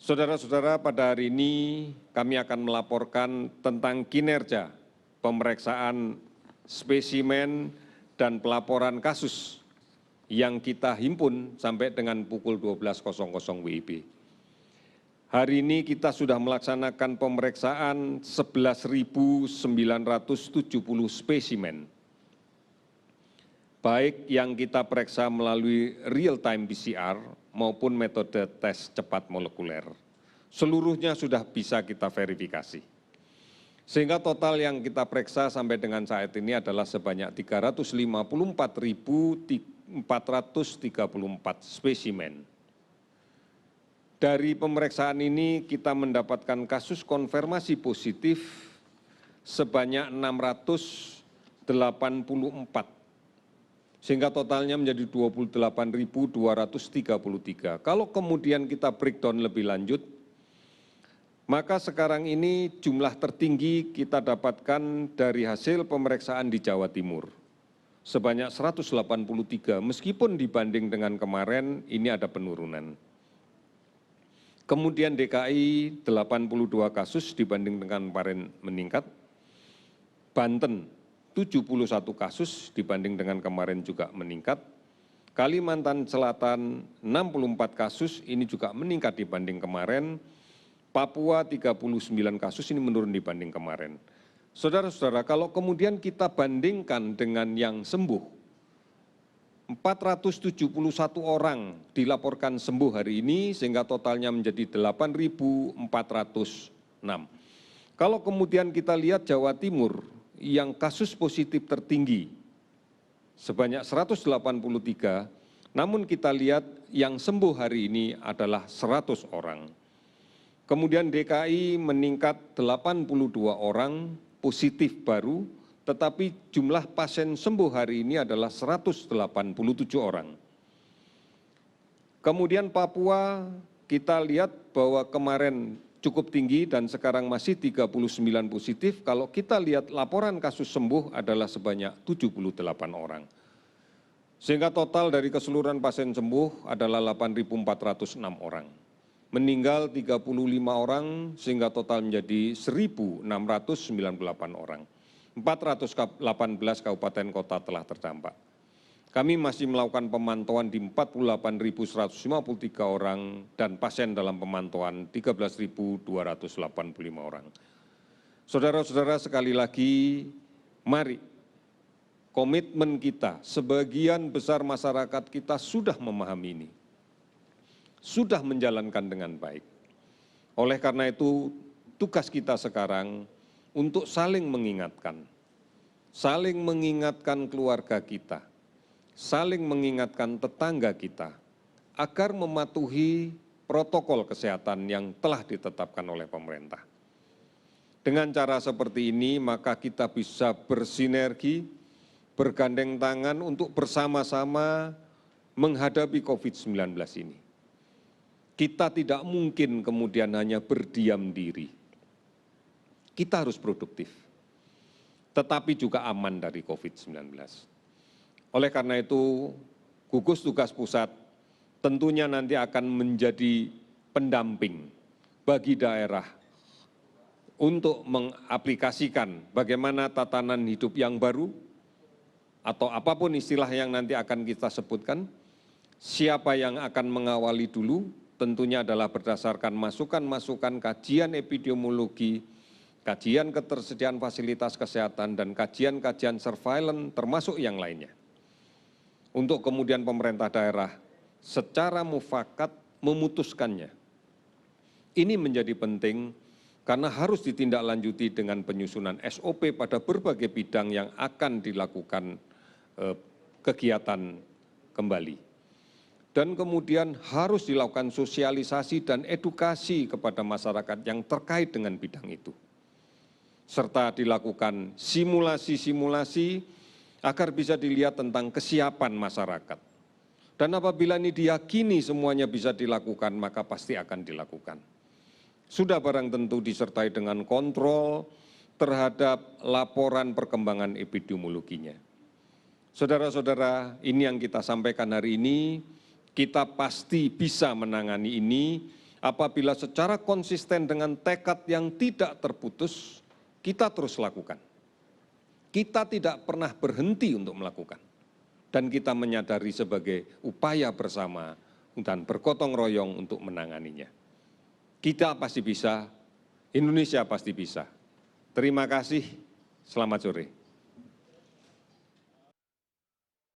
Saudara-saudara, pada hari ini kami akan melaporkan tentang kinerja pemeriksaan spesimen dan pelaporan kasus yang kita himpun sampai dengan pukul 12.00 WIB. Hari ini kita sudah melaksanakan pemeriksaan 11.970 spesimen, baik yang kita periksa melalui real-time PCR maupun metode tes cepat molekuler. Seluruhnya sudah bisa kita verifikasi. Sehingga total yang kita periksa sampai dengan saat ini adalah sebanyak 354.434 spesimen. Dari pemeriksaan ini kita mendapatkan kasus konfirmasi positif sebanyak 684, sehingga totalnya menjadi 28.233. Kalau kemudian kita breakdown lebih lanjut, maka sekarang ini jumlah tertinggi kita dapatkan dari hasil pemeriksaan di Jawa Timur, sebanyak 183, meskipun dibanding dengan kemarin ini ada penurunan. Kemudian DKI 82 kasus dibanding dengan kemarin meningkat, Banten 71 kasus dibanding dengan kemarin juga meningkat, Kalimantan Selatan 64 kasus ini juga meningkat dibanding kemarin, Papua 39 kasus ini menurun dibanding kemarin. Saudara-saudara, kalau kemudian kita bandingkan dengan yang sembuh, 471 orang dilaporkan sembuh hari ini sehingga totalnya menjadi 8.406. Kalau kemudian kita lihat Jawa Timur yang kasus positif tertinggi sebanyak 183, namun kita lihat yang sembuh hari ini adalah 100 orang. Kemudian DKI meningkat 82 orang positif baru, tetapi jumlah pasien sembuh hari ini adalah 187 orang. Kemudian Papua kita lihat bahwa kemarin cukup tinggi dan sekarang masih 39 positif. Kalau kita lihat laporan kasus sembuh adalah sebanyak 78 orang. Sehingga total dari keseluruhan pasien sembuh adalah 8.406 orang. Meninggal 35 orang sehingga total menjadi 1.698 orang. 418 kabupaten kota telah terdampak. Kami masih melakukan pemantauan di 48.153 orang dan pasien dalam pemantauan 13.285 orang. Saudara-saudara, sekali lagi, mari komitmen kita, sebagian besar masyarakat kita sudah memahami ini, sudah menjalankan dengan baik. Oleh karena itu, tugas kita sekarang untuk saling mengingatkan keluarga kita, saling mengingatkan tetangga kita agar mematuhi protokol kesehatan yang telah ditetapkan oleh pemerintah. Dengan cara seperti ini, maka kita bisa bersinergi, bergandeng tangan untuk bersama-sama menghadapi COVID-19 ini. Kita tidak mungkin kemudian hanya berdiam diri. Kita harus produktif, tetapi juga aman dari COVID-19. Oleh karena itu, gugus tugas pusat tentunya nanti akan menjadi pendamping bagi daerah untuk mengaplikasikan bagaimana tatanan hidup yang baru atau apapun istilah yang nanti akan kita sebutkan. Siapa yang akan mengawali dulu tentunya adalah berdasarkan masukan-masukan kajian epidemiologi, kajian ketersediaan fasilitas kesehatan, dan kajian-kajian surveillance termasuk yang lainnya. Untuk kemudian pemerintah daerah secara mufakat memutuskannya. Ini menjadi penting karena harus ditindaklanjuti dengan penyusunan SOP pada berbagai bidang yang akan dilakukan kegiatan kembali. Dan kemudian harus dilakukan sosialisasi dan edukasi kepada masyarakat yang terkait dengan bidang itu. Serta dilakukan simulasi-simulasi agar bisa dilihat tentang kesiapan masyarakat. Dan apabila ini diyakini semuanya bisa dilakukan, maka pasti akan dilakukan. Sudah barang tentu disertai dengan kontrol terhadap laporan perkembangan epidemiologinya. Saudara-saudara, ini yang kita sampaikan hari ini, kita pasti bisa menangani ini apabila secara konsisten dengan tekad yang tidak terputus, kita terus lakukan. Kita tidak pernah berhenti untuk melakukan. Dan kita menyadari sebagai upaya bersama dan bergotong royong untuk menanganinya. Kita pasti bisa, Indonesia pasti bisa. Terima kasih, selamat sore.